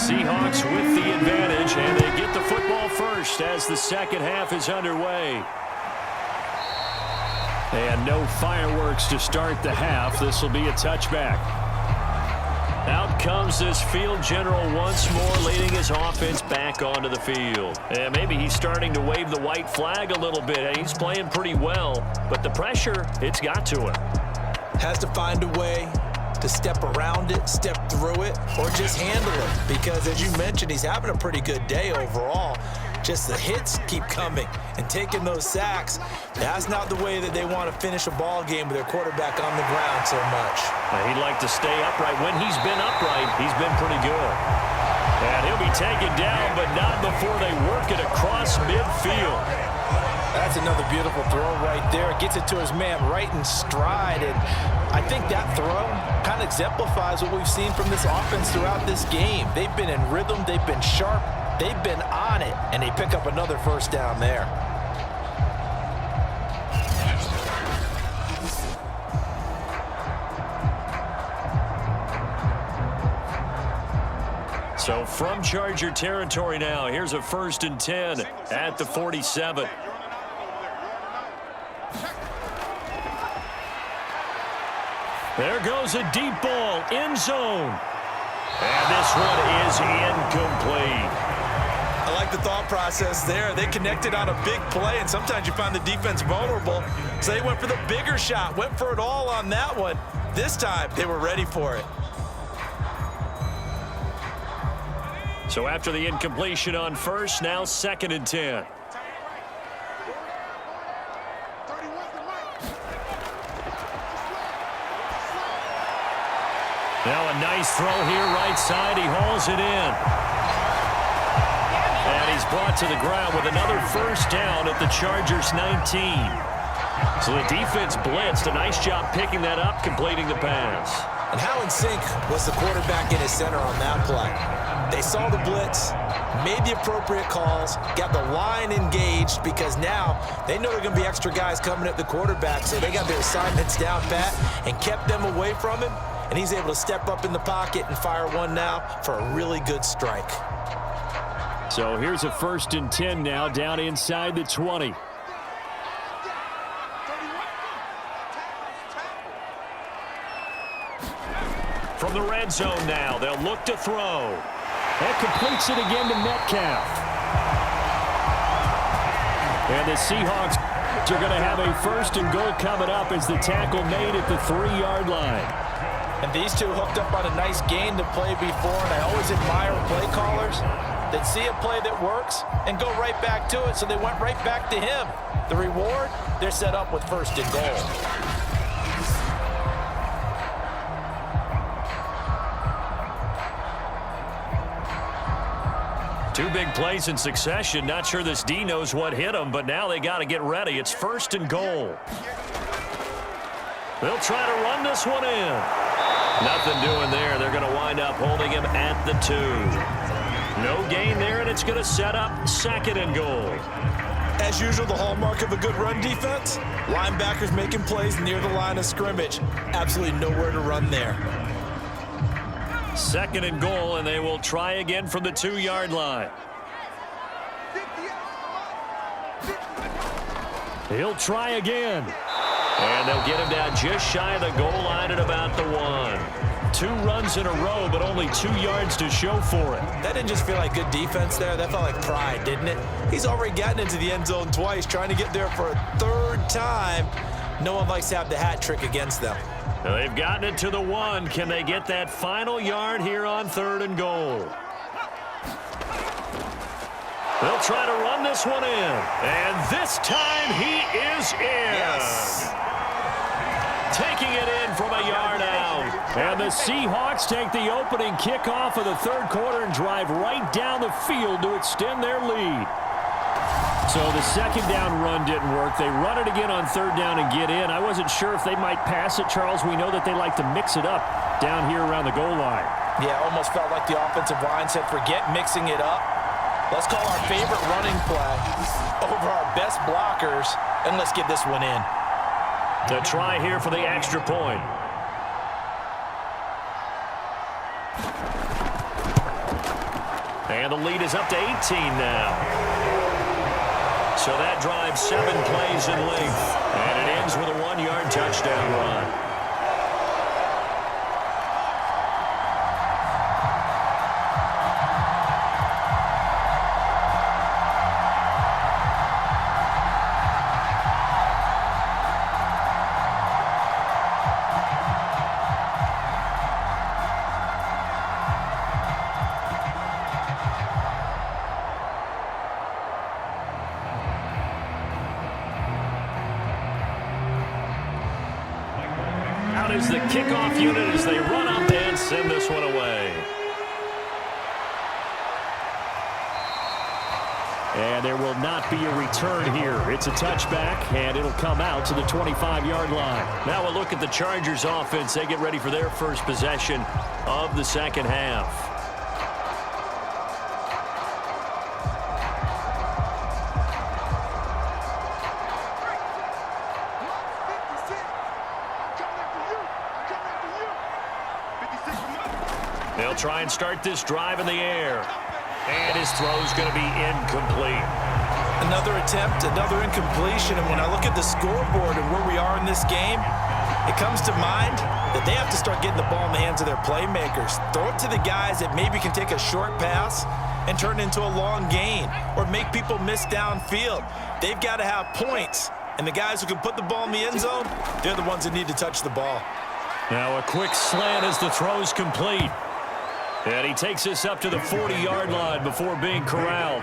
Seahawks with the advantage, and they get the football first as the second half is underway. And no fireworks to start the half. This will be a touchback. Out comes this field general once more, leading his offense back onto the field. And maybe he's starting to wave the white flag a little bit. He's playing pretty well, but the pressure, it's got to him. Has to find a way to step around it, step through it, or just handle it. Because as you mentioned, he's having a pretty good day overall. Just the hits keep coming and taking those sacks. That's not the way that they want to finish a ball game with their quarterback on the ground so much. He'd like to stay upright. When he's been upright, he's been pretty good. And he'll be taken down, but not before they work it across midfield. That's another beautiful throw right there. Gets it to his man right in stride. And I think that throw kind of exemplifies what we've seen from this offense throughout this game. They've been in rhythm. They've been sharp. They've been on it. And they pick up another first down there. So from Charger territory now, here's a 1st and 10 at the 47. There goes a deep ball, end zone. And this one is incomplete. I like the thought process there. They connected on a big play, and sometimes you find the defense vulnerable. So they went for the bigger shot, went for it all on that one. This time, they were ready for it. So after the incompletion on first, now 2nd and 10. Now a nice throw here, right side. He hauls it in. And he's brought to the ground with another first down at the Chargers 19. So the defense blitzed. A nice job picking that up, completing the pass. And how in sync was the quarterback in his center on that play? They saw the blitz, made the appropriate calls, got the line engaged because now they know there are going to be extra guys coming at the quarterback, so they got their assignments down pat and kept them away from him, and he's able to step up in the pocket and fire one now for a really good strike. So here's a 1st and 10 now down inside the 20. From the red zone now, they'll look to throw. That completes it again to Metcalf. And the Seahawks are going to have a 1st and goal coming up as the tackle made at the 3-yard line. And these two hooked up on a nice gain to play before, and I always admire play callers that see a play that works and go right back to it, so they went right back to him. The reward, they're set up with 1st and goal. Two big plays in succession. Not sure this D knows what hit him, but now they got to get ready. It's 1st and goal. They'll try to run this one in. Nothing doing there. They're going to wind up holding him at the 2. No gain there, and it's going to set up 2nd and goal. As usual, the hallmark of a good run defense, linebackers making plays near the line of scrimmage. Absolutely nowhere to run there. 2nd and goal, and they will try again from the 2-yard line. He'll try again. And they'll get him down just shy of the goal line at about the 1. 2 runs in a row, but only 2 yards to show for it. That didn't just feel like good defense there. That felt like pride, didn't it? He's already gotten into the end zone twice, trying to get there for a 3rd time. No one likes to have the hat trick against them. Now they've gotten it to the 1. Can they get that final yard here on 3rd and goal? They'll try to run this one in. And this time he is in. Yes. Taking it in from a yard out. And the Seahawks take the opening kickoff of the 3rd quarter and drive right down the field to extend their lead. So the 2nd down run didn't work. They run it again on 3rd down and get in. I wasn't sure if they might pass it, Charles. We know that they like to mix it up down here around the goal line. Yeah, almost felt like the offensive line said, forget mixing it up. Let's call our favorite running play over our best blockers, and let's get this one in. To try here for the extra point. And the lead is up to 18 now. So that drives 7 plays in length. And it ends with a 1-yard touchdown run. Out is the kickoff unit as they run up and send this one away. And there will not be a return here. It's a touchback, and it'll come out to the 25-yard line. Now we'll look at the Chargers offense. They get ready for their first possession of the second half. They'll try and start this drive in the air. And his throw's going to be incomplete. Another attempt, another incompletion. And when I look at the scoreboard and where we are in this game, it comes to mind that they have to start getting the ball in the hands of their playmakers. Throw it to the guys that maybe can take a short pass and turn it into a long gain or make people miss downfield. They've got to have points. And the guys who can put the ball in the end zone, they're the ones that need to touch the ball. Now a quick slant as the throw's complete. And he takes this up to the 40-yard line before being corralled.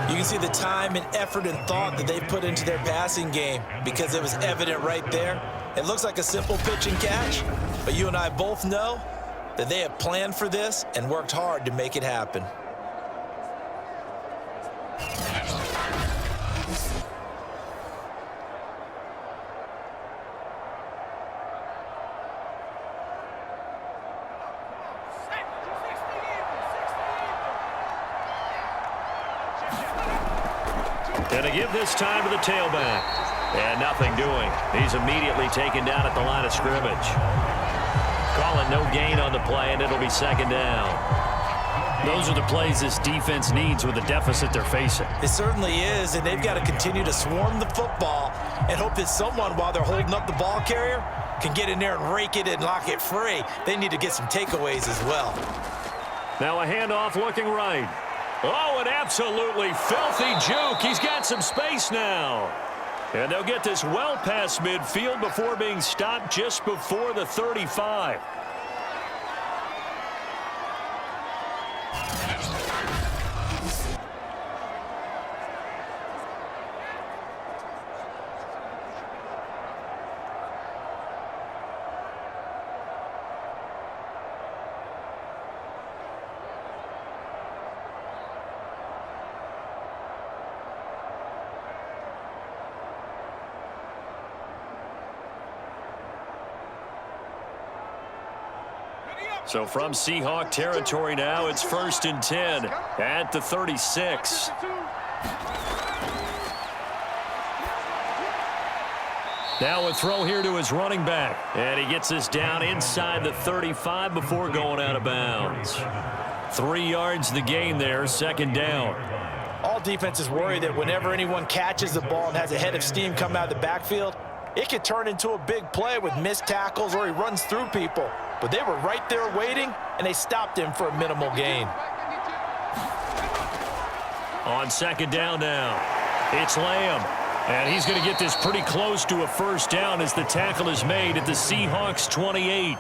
You can see the time and effort and thought that they put into their passing game because it was evident right there. It looks like a simple pitch and catch, but you and I both know that they have planned for this and worked hard to make it happen. And to give this time to the tailback. And nothing doing. He's immediately taken down at the line of scrimmage. Calling no gain on the play, and it'll be second down. Those are the plays this defense needs with the deficit they're facing. It certainly is, and they've got to continue to swarm the football and hope that someone, while they're holding up the ball carrier, can get in there and rake it and lock it free. They need to get some takeaways as well. Now a handoff looking right. Oh, an absolutely filthy juke. He's got some space now. And they'll get this well past midfield before being stopped just before the 35. So from Seahawk territory now, it's 1st and 10 at the 36. Now a throw here to his running back. And he gets this down inside the 35 before going out of bounds. 3 yards the gain there, second down. All defenses worry that whenever anyone catches the ball and has a head of steam come out of the backfield, it could turn into a big play with missed tackles or he runs through people. But they were right there waiting, and they stopped him for a minimal gain. On second down now, it's Lamb. And he's going to get this pretty close to a first down as the tackle is made at the Seahawks 28.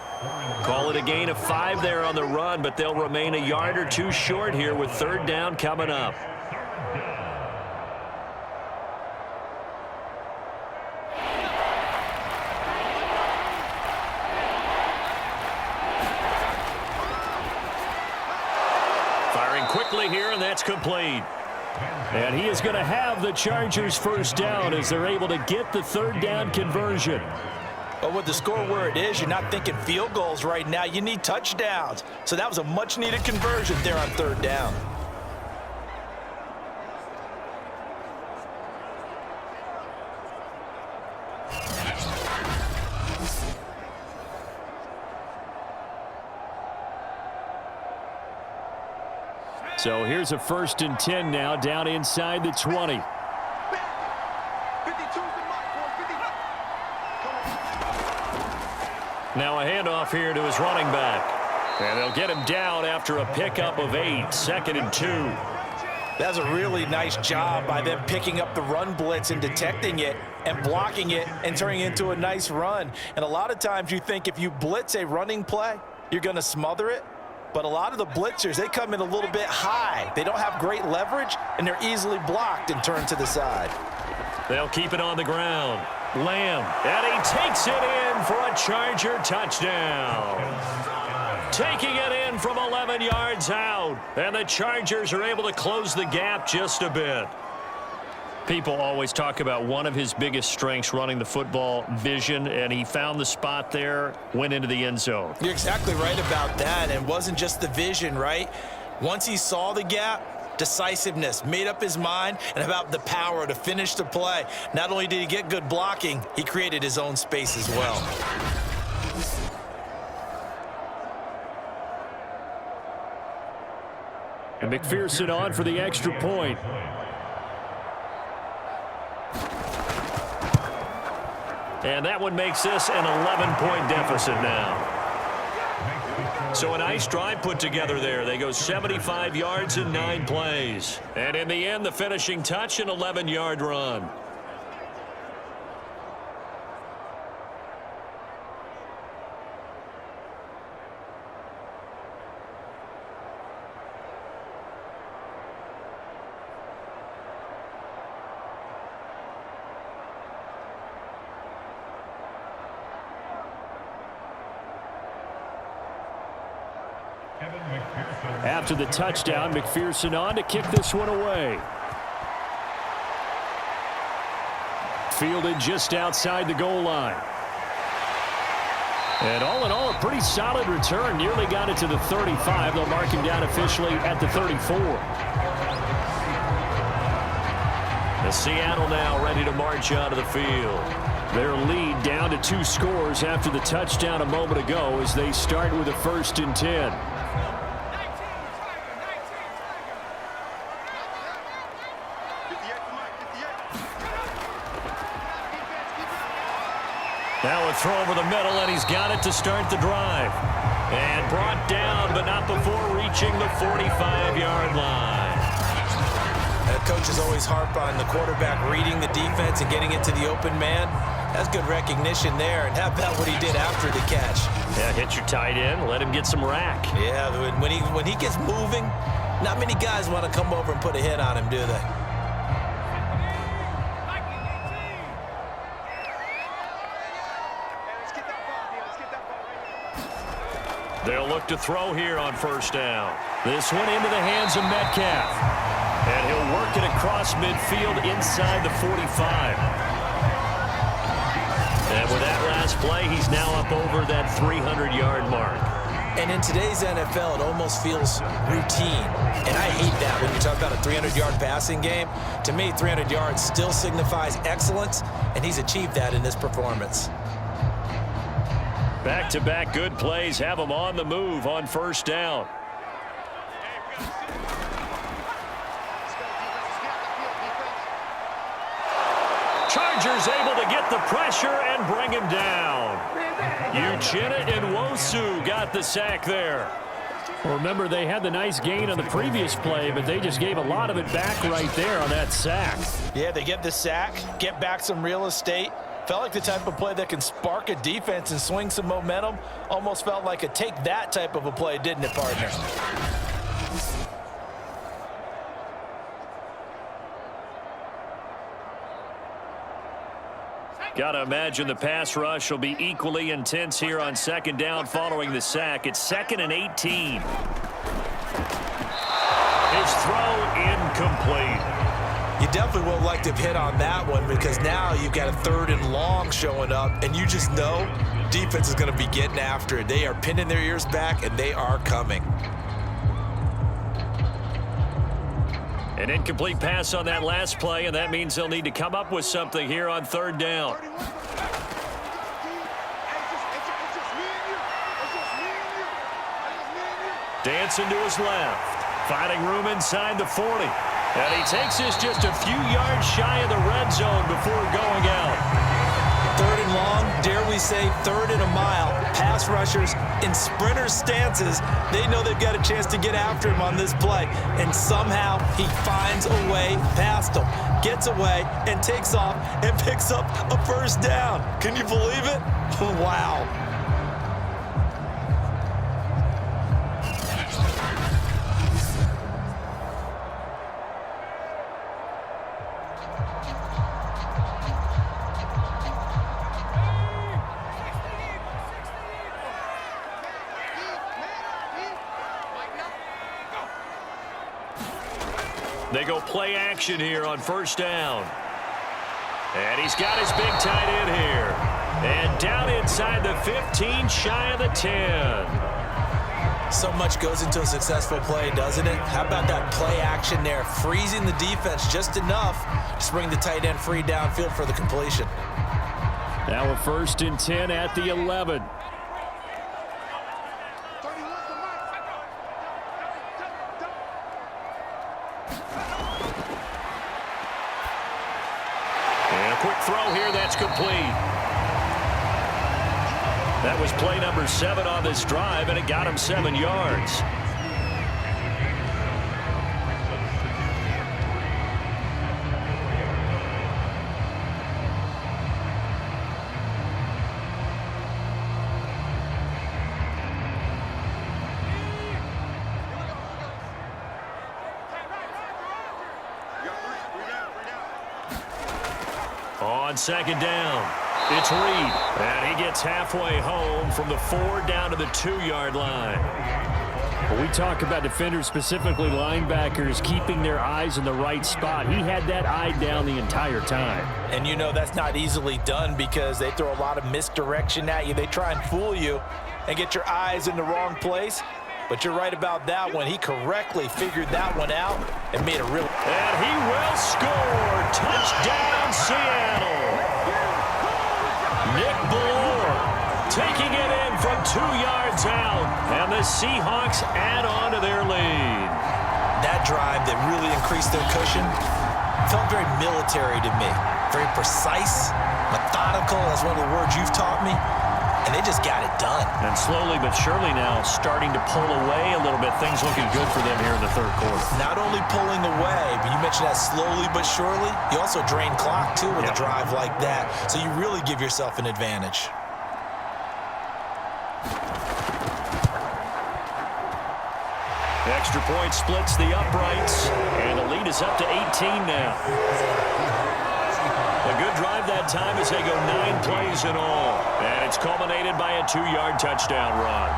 Call it a gain of 5 there on the run, but they'll remain a yard or two short here with third down coming up. Quickly here, and that's complete. And he is going to have the Chargers first down as they're able to get the third down conversion. But with the score where it is, you're not thinking field goals right now. You need touchdowns. So that was a much-needed conversion there on third down. So here's a 1st and 10 now down inside the 20. Now a handoff here to his running back. And they'll get him down after a pickup of 8, 2nd and 2. That's a really nice job by them picking up the run blitz and detecting it and blocking it and turning it into a nice run. And a lot of times you think if you blitz a running play, you're going to smother it. But a lot of the blitzers, they come in a little bit high. They don't have great leverage, and they're easily blocked and turned to the side. They'll keep it on the ground. Lamb, and he takes it in for a Charger touchdown. Taking it in from 11 yards out, and the Chargers are able to close the gap just a bit. People always talk about one of his biggest strengths running the football, vision, and he found the spot there, went into the end zone. You're exactly right about that, and it wasn't just the vision, right? Once he saw the gap, decisiveness, made up his mind, and about the power to finish the play. Not only did he get good blocking, he created his own space as well. And McPherson on for the extra point. And that one makes this an 11-point deficit now. So a nice drive put together there. They go 75 yards in 9 plays. And in the end, the finishing touch, an 11-yard run. After the touchdown, McPherson on to kick this one away. Fielded just outside the goal line. And all in all, a pretty solid return. Nearly got it to the 35. They'll mark him down officially at the 34. The Seattle now ready to march out of the field. Their lead down to 2 scores after the touchdown a moment ago as they start with a 1st and 10. Now a throw over the middle, and he's got it to start the drive. And brought down, but not before reaching the 45-yard line. Coaches always harp on the quarterback reading the defense and getting it to the open man. That's good recognition there. And how about what he did after the catch? Yeah, hit your tight end, let him get some rack. Yeah, when he gets moving, not many guys want to come over and put a hit on him, do they? They'll look to throw here on 1st down. This one into the hands of Metcalf. And he'll work it across midfield inside the 45. And with that last play, he's now up over that 300-yard mark. And in today's NFL, it almost feels routine. And I hate that when you talk about a 300-yard passing game. To me, 300 yards still signifies excellence, and he's achieved that in this performance. Back-to-back good plays have him on the move on 1st down. Chargers able to get the pressure and bring him down. Uchenna and Nwosu got the sack there. Well, remember, they had the nice gain on the previous play, but they just gave a lot of it back right there on that sack. Yeah, they get the sack, get back some real estate. Felt like the type of play that can spark a defense and swing some momentum. Almost felt like a take that type of a play, didn't it, partner? Got to imagine the pass rush will be equally intense here on 2nd down following the sack. It's 2nd and 18. His throw incomplete. You definitely would like to have hit on that one because now you've got a 3rd and long showing up, and you just know defense is going to be getting after it. They are pinning their ears back, and they are coming. An incomplete pass on that last play, and that means they'll need to come up with something here on 3rd down. Dancing to his left. Finding room inside the 40. And he takes this just a few yards shy of the red zone before going out. 3rd and long, dare we say 3rd and a mile. Pass rushers in sprinter stances, they know they've got a chance to get after him on this play. And somehow he finds a way past them, gets away, and takes off and picks up a 1st down. Can you believe it? Wow. They go play action here on 1st down. And he's got his big tight end here. And down inside the 15, shy of the 10. So much goes into a successful play, doesn't it? How about that play action there? Freezing the defense just enough to bring the tight end free downfield for the completion. Now a 1st and 10 at the 11. Quick throw here, that's complete. That was play number 7 on this drive, and it got him 7 yards. On 2nd down, it's Reed, and he gets halfway home from the 4 down to the 2-yard line. When we talk about defenders, specifically linebackers, keeping their eyes in the right spot, he had that eye down the entire time. And you know that's not easily done because they throw a lot of misdirection at you. They try and fool you and get your eyes in the wrong place. But you're right about that one. He correctly figured that one out and made a real... And he will score. Touchdown, Seattle. Nick Ballore taking it in from 2 yards out. And the Seahawks add on to their lead. That drive that really increased their cushion felt very military to me. Very precise, methodical. That's one of the words you've taught me. And they just got it done. And slowly but surely now starting to pull away a little bit. Things looking good for them here in the 3rd quarter. Not only pulling away, but you mentioned that slowly but surely. You also drain clock, too, with a drive like that. So you really give yourself an advantage. Extra point splits the uprights. And the lead is up to 18 now. A good drive that time as they go 9 plays in all. And it's culminated by a 2-yard touchdown run.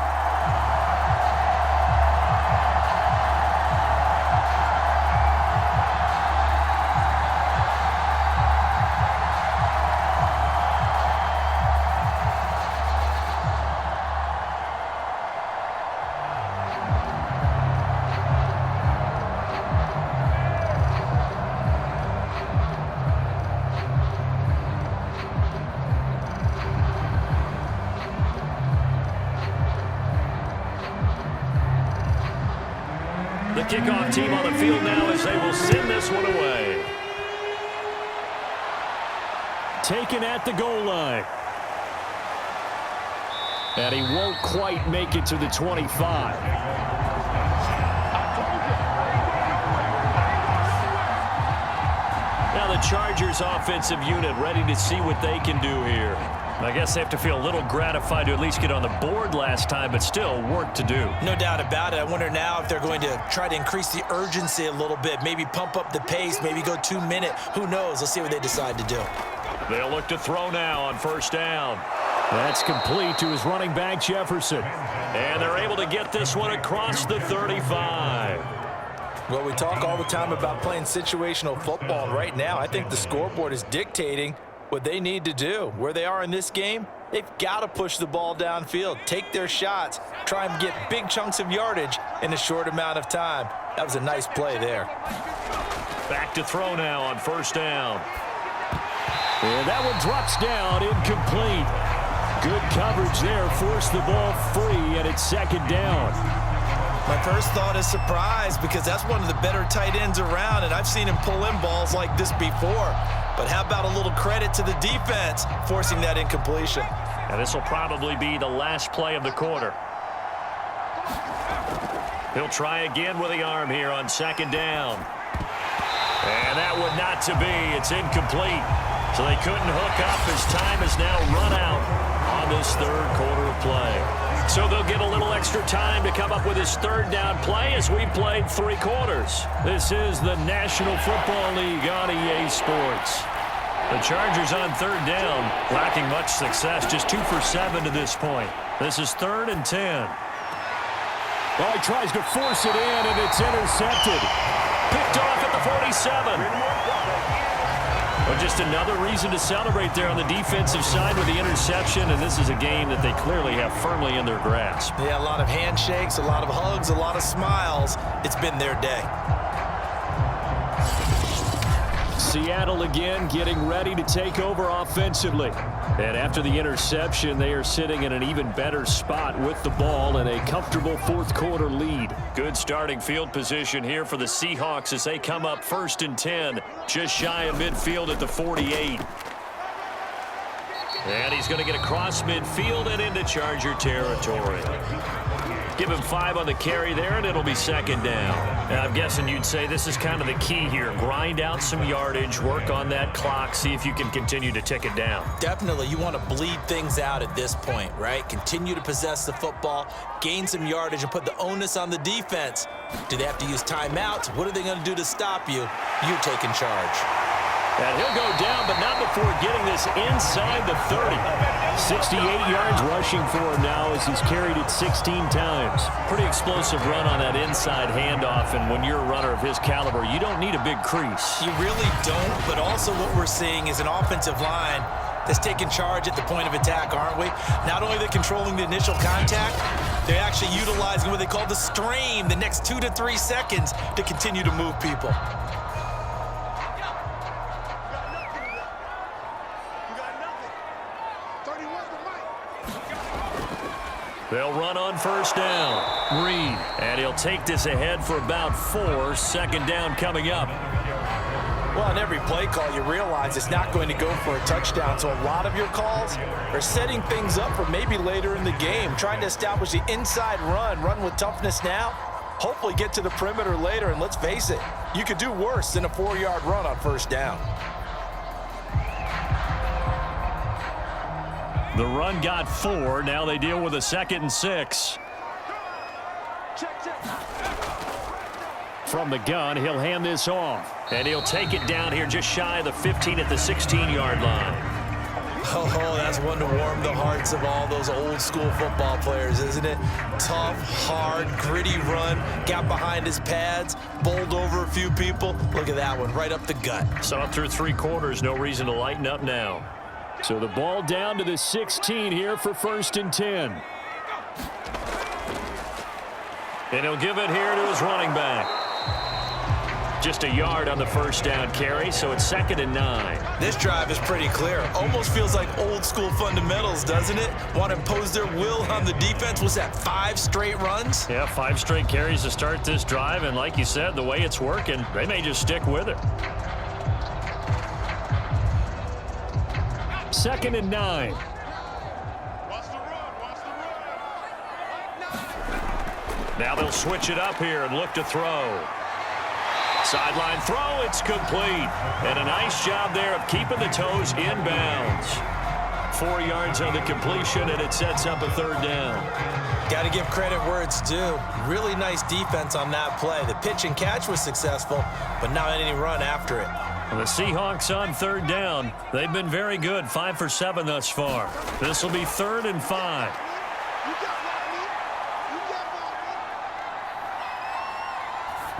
The kickoff team on the field now as they will send this one away. Taken at the goal line. And he won't quite make it to the 25. Now the Chargers offensive unit ready to see what they can do here. I guess they have to feel a little gratified to at least get on the board last time, but still work to do. No doubt about it. I wonder now if they're going to try to increase the urgency a little bit, maybe pump up the pace, maybe go 2-minute. Who knows? Let's see what they decide to do. They'll look to throw now on 1st down. That's complete to his running back, Jefferson. And they're able to get this one across the 35. Well, we talk all the time about playing situational football. Right now, I think the scoreboard is dictating what they need to do. Where they are in this game, they've got to push the ball downfield, take their shots, try and get big chunks of yardage in a short amount of time. That was a nice play there. Back to throw now on 1st down. And that one drops down, incomplete. Good coverage there, forced the ball free, and it's 2nd down. My first thought is surprise because that's one of the better tight ends around, and I've seen him pull in balls like this before. But how about a little credit to the defense forcing that incompletion? And this will probably be the last play of the quarter. He'll try again with the arm here on second down. And that would not to be. It's incomplete. So they couldn't hook up as time has now run out on this third quarter of play. So they'll get a little extra time to come up with his third down play as we've played 3 quarters. This is the National Football League on EA Sports. The Chargers on third down, lacking much success, just 2 for 7 to this point. This is 3rd and 10. Well, he tries to force it in, and it's intercepted. Picked off at the 47. Well, just another reason to celebrate there on the defensive side with the interception, and this is a game that they clearly have firmly in their grasp. Yeah, a lot of handshakes, a lot of hugs, a lot of smiles. It's been their day. Seattle again getting ready to take over offensively. And after the interception, they are sitting in an even better spot with the ball and a comfortable fourth quarter lead. Good starting field position here for the Seahawks as they come up 1st and 10, just shy of midfield at the 48. And he's going to get across midfield and into Charger territory. Give him 5 on the carry there, and it'll be 2nd down. Now, I'm guessing you'd say this is kind of the key here. Grind out some yardage, work on that clock, see if you can continue to tick it down. Definitely, you want to bleed things out at this point, right? Continue to possess the football, gain some yardage, and put the onus on the defense. Do they have to use timeouts? What are they going to do to stop you? You're taking charge. And he'll go down, but not before getting this inside the 30. 68 yards rushing for him now as he's carried it 16 times. Pretty explosive run on that inside handoff, and when you're a runner of his caliber, you don't need a big crease. You really don't, but also what we're seeing is an offensive line that's taking charge at the point of attack, aren't we? Not only are they controlling the initial contact, they're actually utilizing what they call the strain, the next 2 to 3 seconds to continue to move people. They'll run on 1st down. Reed. And he'll take this ahead for about 4. 2nd down coming up. Well, on every play call, you realize it's not going to go for a touchdown. So a lot of your calls are setting things up for maybe later in the game, trying to establish the inside run with toughness now, hopefully get to the perimeter later. And let's face it, you could do worse than a 4-yard run on 1st down. The run got 4. Now they deal with a 2nd and 6. From the gun, he'll hand this off. And he'll take it down here just shy of the 15 at the 16-yard line. Oh, that's one to warm the hearts of all those old school football players, isn't it? Tough, hard, gritty run, got behind his pads, bowled over a few people. Look at that one, right up the gut. So up through 3 quarters, no reason to lighten up now. So the ball down to the 16 here for 1st and 10. And he'll give it here to his running back. Just a yard on the 1st down carry, so it's 2nd and 9. This drive is pretty clear. Almost feels like old school fundamentals, doesn't it? Want to impose their will on the defense. Was that 5 straight runs? Yeah, 5 straight carries to start this drive, and like you said, the way it's working, they may just stick with it. 2nd and 9. Now they'll switch it up here and look to throw. Sideline throw, it's complete. And a nice job there of keeping the toes inbounds. 4 yards on the completion, and it sets up a 3rd down. Got to give credit where it's due. Really nice defense on that play. The pitch and catch was successful, but not any run after it. The Seahawks on 3rd down. They've been very good, 5 for 7 thus far. This will be 3rd and 5.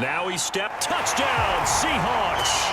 Now he stepped, touchdown, Seahawks.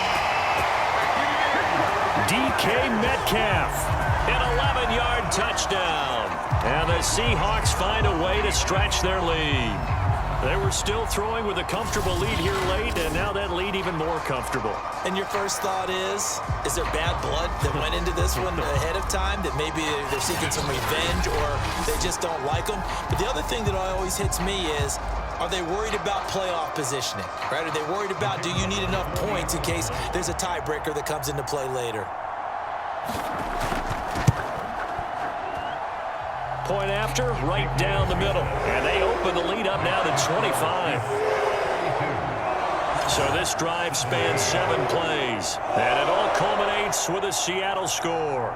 DK Metcalf, an 11-yard touchdown. And the Seahawks find a way to stretch their lead. They were still throwing with a comfortable lead here late, and now that lead even more comfortable. And your first thought is there bad blood that went into this one ahead of time, that maybe they're seeking some revenge or they just don't like them? But the other thing that always hits me is Are they worried about playoff positioning? Right? Are they worried about, do you need enough points in case there's a tiebreaker that comes into play later? Point after, right down the middle. And they open the lead up now to 25. So this drive spans 7 plays. And it all culminates with a Seattle score.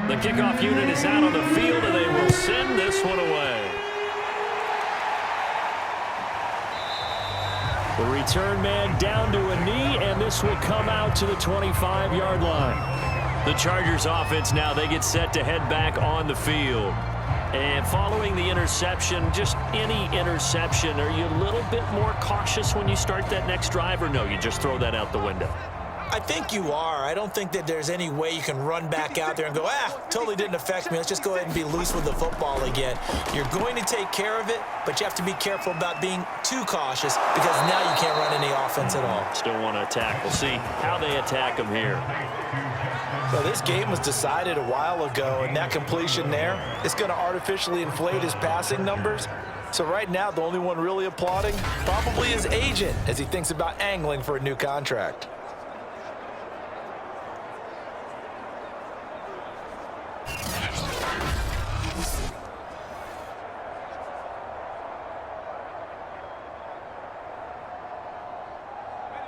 The kickoff unit is out on the field, and they will send this one away. The return man down to a knee, and this will come out to the 25-yard line. The Chargers offense now, they get set to head back on the field. And following the interception, just any interception, are you a little bit more cautious when you start that next drive, or no, you just throw that out the window? I think you are. I don't think that there's any way you can run back out there and go, totally didn't affect me. Let's just go ahead and be loose with the football again. You're going to take care of it, but you have to be careful about being too cautious because now you can't run any offense at all. Still want to attack. We'll see how they attack them here. Well, this game was decided a while ago, and that completion there is going to artificially inflate his passing numbers. So right now, the only one really applauding probably his agent as he thinks about angling for a new contract.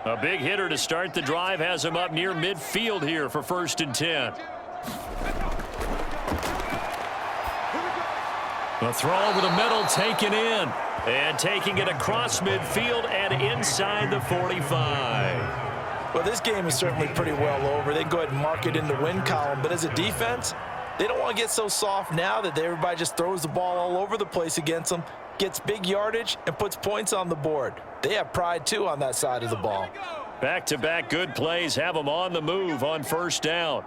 A big hitter to start the drive has him up near midfield here for 1st and 10. The throw over the middle taken in. And taking it across midfield and inside the 45. Well, this game is certainly pretty well over. They can go ahead and mark it in the win column. But as a defense, they don't want to get so soft now that everybody just throws the ball all over the place against them, gets big yardage, and puts points on the board. They have pride, too, on that side of the ball. Back-to-back good plays have them on the move on 1st down.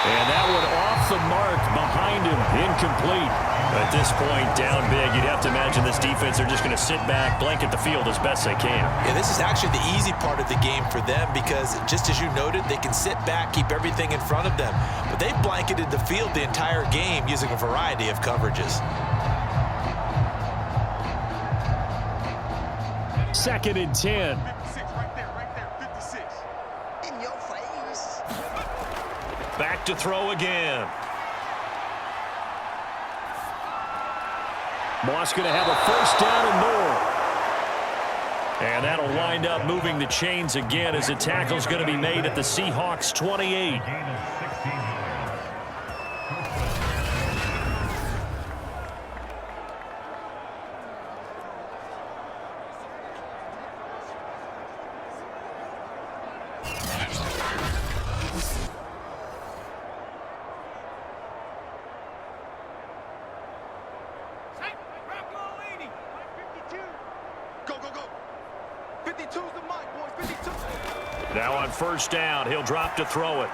And that one off the mark behind him, incomplete. At this point, down big, you'd have to imagine this defense are just going to sit back, blanket the field as best they can. Yeah, this is actually the easy part of the game for them because, just as you noted, they can sit back, keep everything in front of them. But they blanketed the field the entire game using a variety of coverages. 2nd and 10. 56, right there, 56. In your face. Back to throw again. Moss going to have a 1st down and more. And that'll wind up moving the chains again as a tackle's going to be made at the Seahawks 28. Now on 1st down, he'll drop to throw it.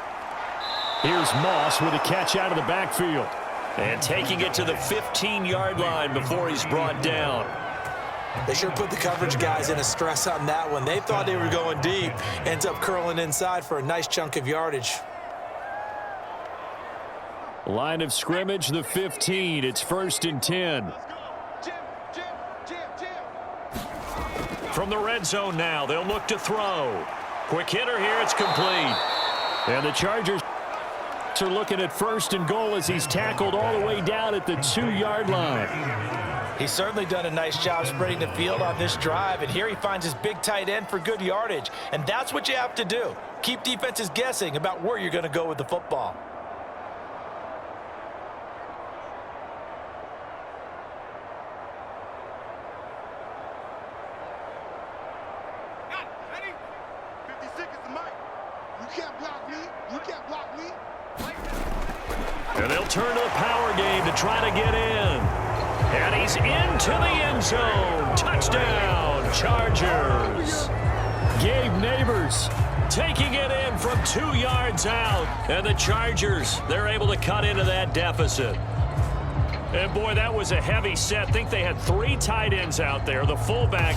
Here's Moss with a catch out of the backfield. And taking it to the 15-yard line before he's brought down. They sure put the coverage guys in a stress on that one. They thought they were going deep. Ends up curling inside for a nice chunk of yardage. Line of scrimmage, the 15. It's 1st and 10. From the red zone now, they'll look to throw. Quick hitter here, it's complete. And the Chargers are looking at 1st and goal as he's tackled all the way down at the 2-yard line. He's certainly done a nice job spreading the field on this drive, and here he finds his big tight end for good yardage. And that's what you have to do. Keep defenses guessing about where you're going to go with the football. And they'll turn to the power game to try to get in. And he's into the end zone. Touchdown, Chargers. Gabe Neighbors taking it in from 2 yards out. And the Chargers, they're able to cut into that deficit. And, boy, that was a heavy set. I think they had 3 tight ends out there. The fullback,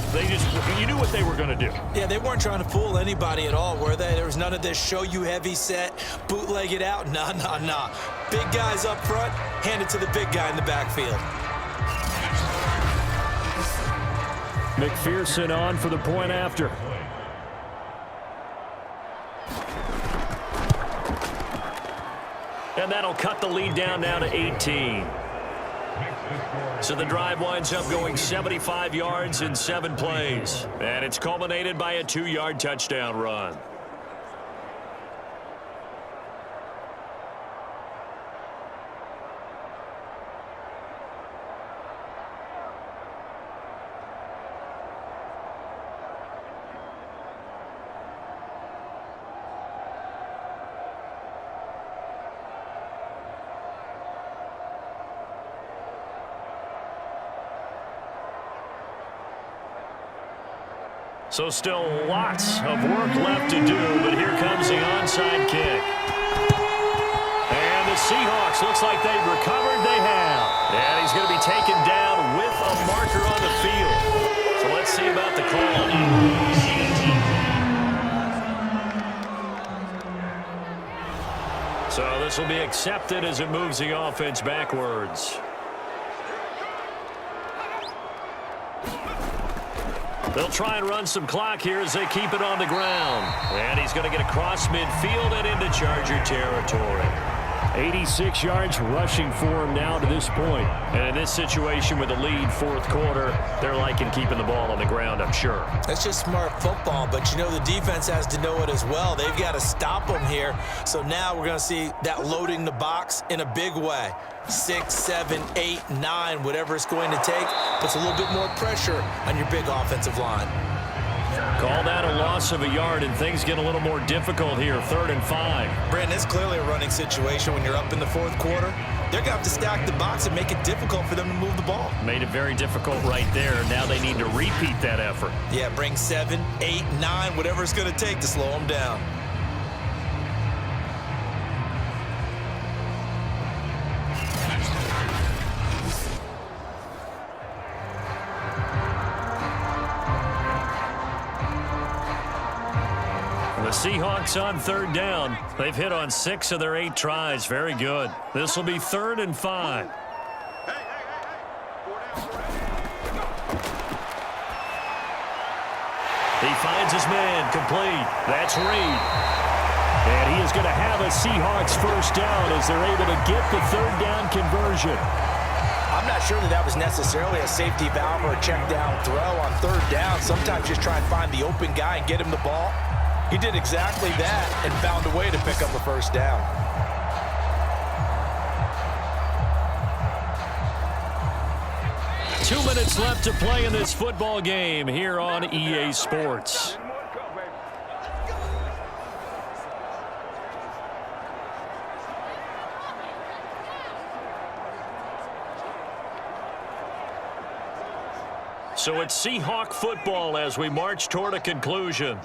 you knew what they were going to do. Yeah, they weren't trying to fool anybody at all, were they? There was none of this show you heavy set, bootleg it out. Nah. Big guys up front, hand it to the big guy in the backfield. McPherson on for the point after. And that'll cut the lead down now to 18. So the drive winds up going 75 yards in 7 plays. And it's culminated by a 2-yard touchdown run. So still lots of work left to do, but here comes the onside kick. And the Seahawks, looks like they've recovered. They have. And he's going to be taken down with a marker on the field. So let's see about the call. So this will be accepted as it moves the offense backwards. They'll try and run some clock here as they keep it on the ground. And he's going to get across midfield and into Charger territory. 86 yards rushing for him now to this point. And in this situation with the lead, 4th quarter, they're liking keeping the ball on the ground, I'm sure. That's just smart football, but you know the defense has to know it as well. They've got to stop them here. So now we're going to see that loading the box in a big way. 6, 7, 8, 9, whatever it's going to take, puts a little bit more pressure on your big offensive line. Call that a loss of a yard, and things get a little more difficult here, 3rd and 5. Brandon, it's clearly a running situation when you're up in the 4th quarter. They're going to have to stack the box and make it difficult for them to move the ball. Made it very difficult right there. Now they need to repeat that effort. Yeah, bring 7, 8, 9, whatever it's going to take to slow them down. The Seahawks on 3rd down. They've hit on 6 of their 8 tries. Very good. This will be 3rd and 5. He finds his man complete. That's Reed. And he is going to have a Seahawks 1st down as they're able to get the 3rd down conversion. I'm not sure that was necessarily a safety valve or a check down throw on 3rd down. Sometimes just try and find the open guy and get him the ball. He did exactly that and found a way to pick up a 1st down. Two minutes left to play in this football game here on EA Sports. So it's Seahawk football as we march toward a conclusion.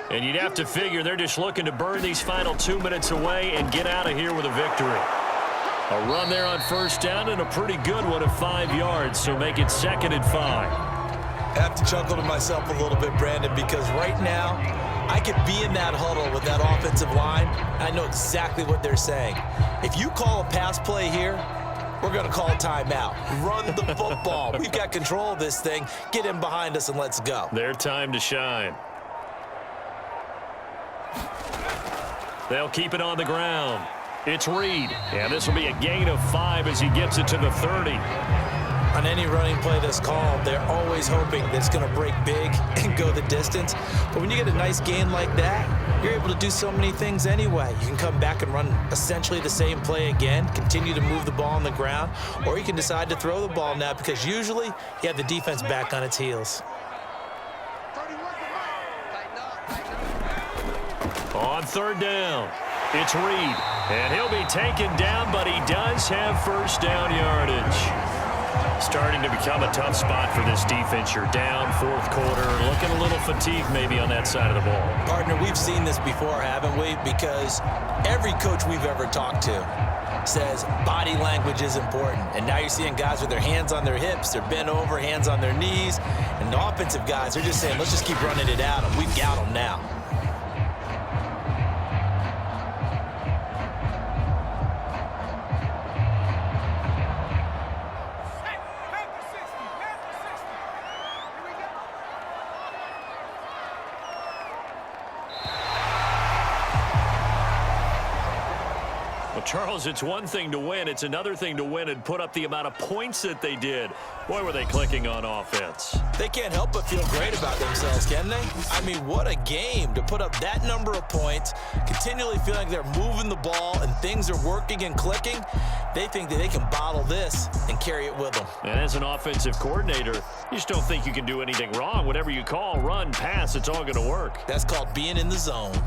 And you'd have to figure they're just looking to burn these final 2 minutes away and get out of here with a victory. A run there on 1st down and a pretty good one of 5 yards, so make it 2nd and 5. I have to chuckle to myself a little bit, Brandon, because right now I could be in that huddle with that offensive line. I know exactly what they're saying. If you call a pass play here, we're going to call a timeout. Run the football. We've got control of this thing. Get in behind us and let's go. Their time to shine. They'll keep it on the ground. It's Reed. And this will be a gain of 5 as he gets it to the 30. On any running play that's called, they're always hoping that it's going to break big and go the distance. But when you get a nice gain like that, you're able to do so many things anyway. You can come back and run essentially the same play again, continue to move the ball on the ground, or you can decide to throw the ball now because usually you have the defense back on its heels. On 3rd down, it's Reed. And he'll be taken down, but he does have 1st down yardage. Starting to become a tough spot for this defense. You're down fourth quarter, looking a little fatigued maybe on that side of the ball. Partner, we've seen this before, haven't we? Because every coach we've ever talked to says body language is important. And now you're seeing guys with their hands on their hips, they're bent over, hands on their knees. And the offensive guys, they're just saying, let's just keep running it at them. We've got them now. Charles, it's one thing to win. It's another thing to win and put up the amount of points that they did. Boy, were they clicking on offense. They can't help but feel great about themselves, can they? I mean, what a game to put up that number of points, continually feeling they're moving the ball and things are working and clicking. They think that they can bottle this and carry it with them. And as an offensive coordinator, you just don't think you can do anything wrong. Whatever you call, run, pass, it's all going to work. That's called being in the zone.